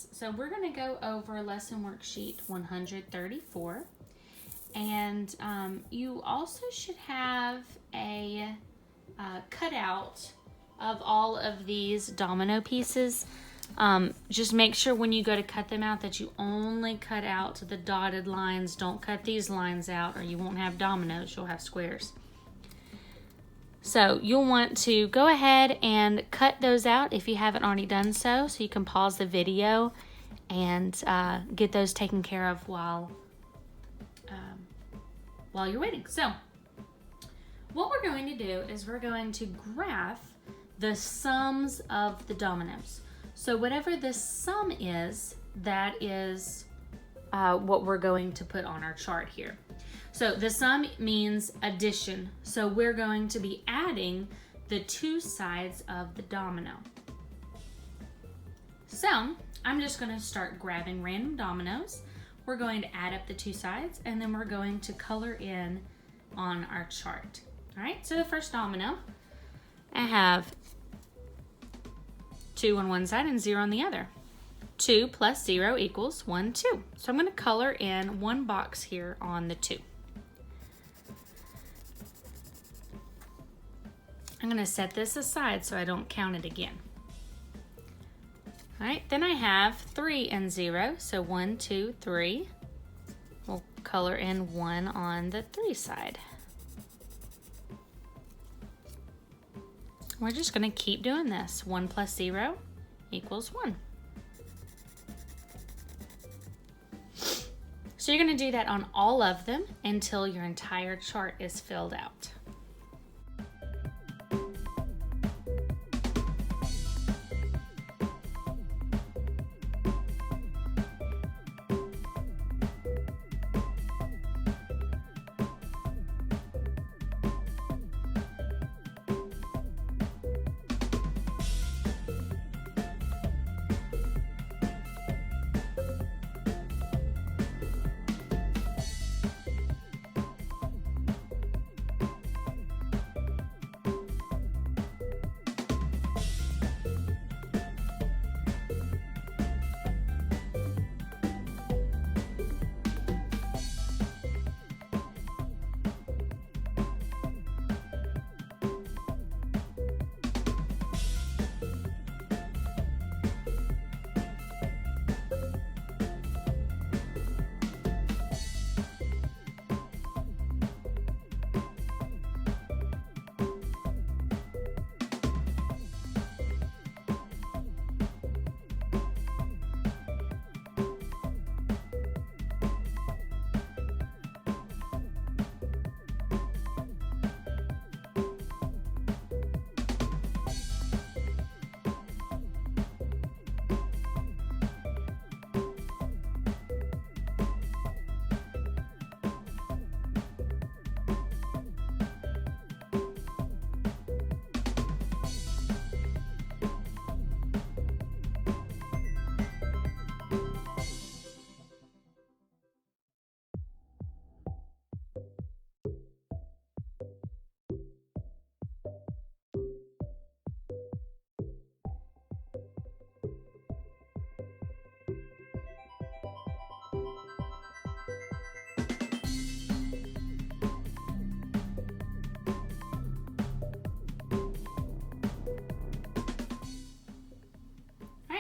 lessons. So we're going to go over lesson worksheet 134. And you also should have a cutout of all of these domino pieces. Just make sure when you go to cut them out that you only cut out the dotted lines. Don't cut these lines out or you won't have dominoes, you'll have squares. So you'll want to go ahead and cut those out if you haven't already done so you can pause the video and get those taken care of while you're waiting. So what we're going to do is we're going to graph the sums of the dominoes. So whatever the sum is, that is what we're going to put on our chart here. So the sum means addition. So we're going to be adding the two sides of the domino. So I'm just going to start grabbing random dominoes. We're going to add up the two sides and then we're going to color in on our chart. All right, so the first domino, I have 2 on one side and 0 on the other. 2 plus 0 equals 1, 2. So I'm going to color in one box here on the 2. I'm going to set this aside so I don't count it again. All right, then I have 3 and 0, so 1, 2, 3. We'll color in 1 on the 3 side. We're just going to keep doing this. 1 plus 0 equals 1. So you're going to do that on all of them until your entire chart is filled out.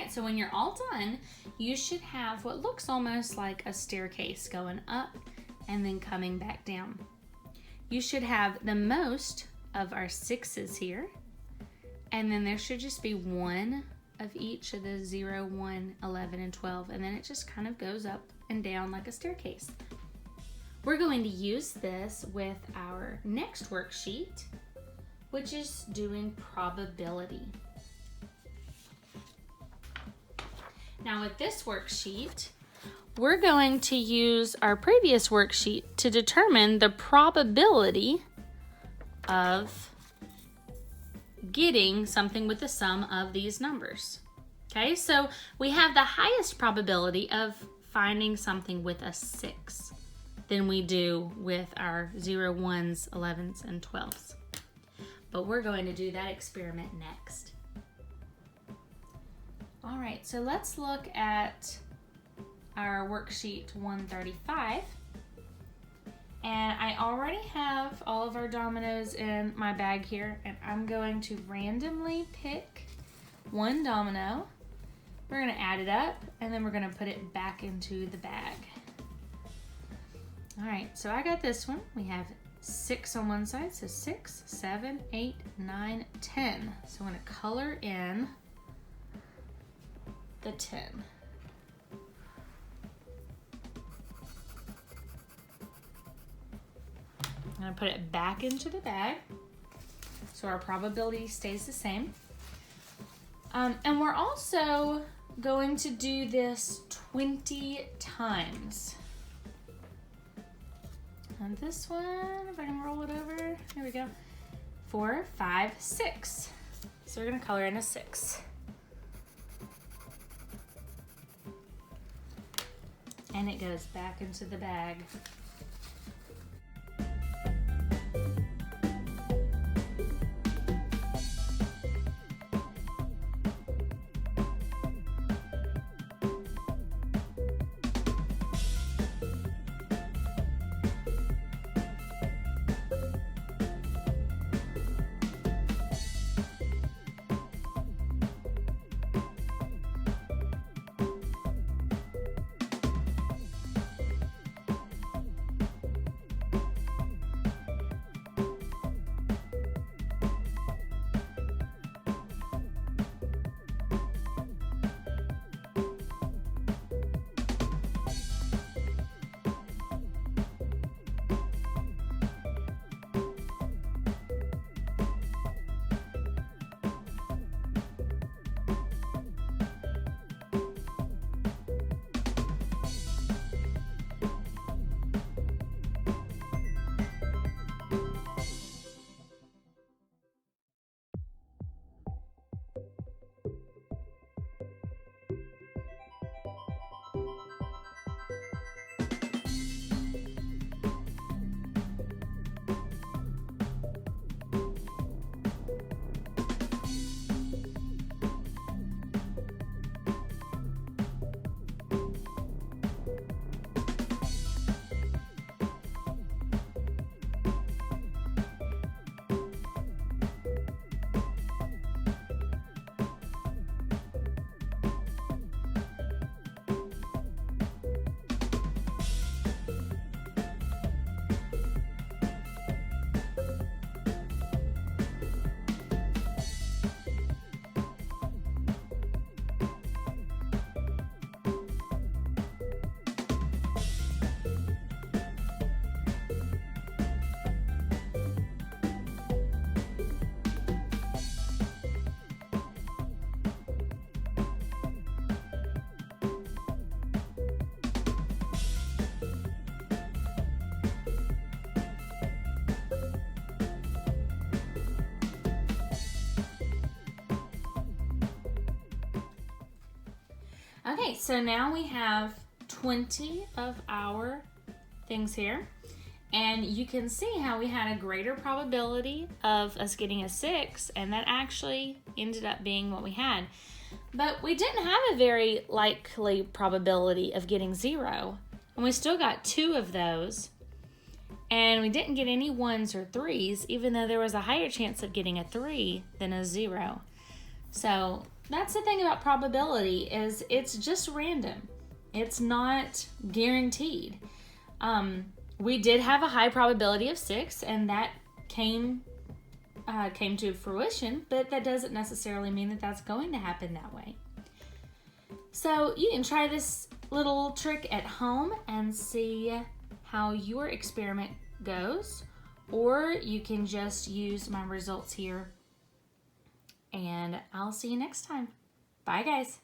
So when you're all done, you should have what looks almost like a staircase going up and then coming back down. You should have the most of our 6s here, and then there should just be one of each of the 0, 1, 11, and 12, and then it just kind of goes up and down like a staircase. We're going to use this with our next worksheet, which is doing probability. Now with this worksheet, we're going to use our previous worksheet to determine the probability of getting something with the sum of these numbers. Okay, so we have the highest probability of finding something with a 6 than we do with our 0, 1s, 11s, and 12s. But we're going to do that experiment next. All right, so let's look at our worksheet 135. And I already have all of our dominoes in my bag here, and I'm going to randomly pick one domino. We're gonna add it up, and then we're gonna put it back into the bag. All right, so I got this one. We have 6 on one side, so 6, 7, 8, 9, 10. So I'm gonna color in the 10. I'm gonna put it back into the bag so our probability stays the same. And we're also going to do this 20 times. And this one, if I can roll it over, here we go. 4, 5, 6. So we're gonna color in a 6. And it goes back into the bag. Okay, so now we have 20 of our things here, and you can see how we had a greater probability of us getting a 6, and that actually ended up being what we had. But we didn't have a very likely probability of getting 0, and we still got 2 of those, and we didn't get any 1s or 3s, even though there was a higher chance of getting a 3 than a 0. So that's the thing about probability, is it's just random. It's not guaranteed. We did have a high probability of 6, and that came to fruition, but that doesn't necessarily mean that that's going to happen that way. So you can try this little trick at home and see how your experiment goes, or you can just use my results here. And I'll see you next time. Bye, guys.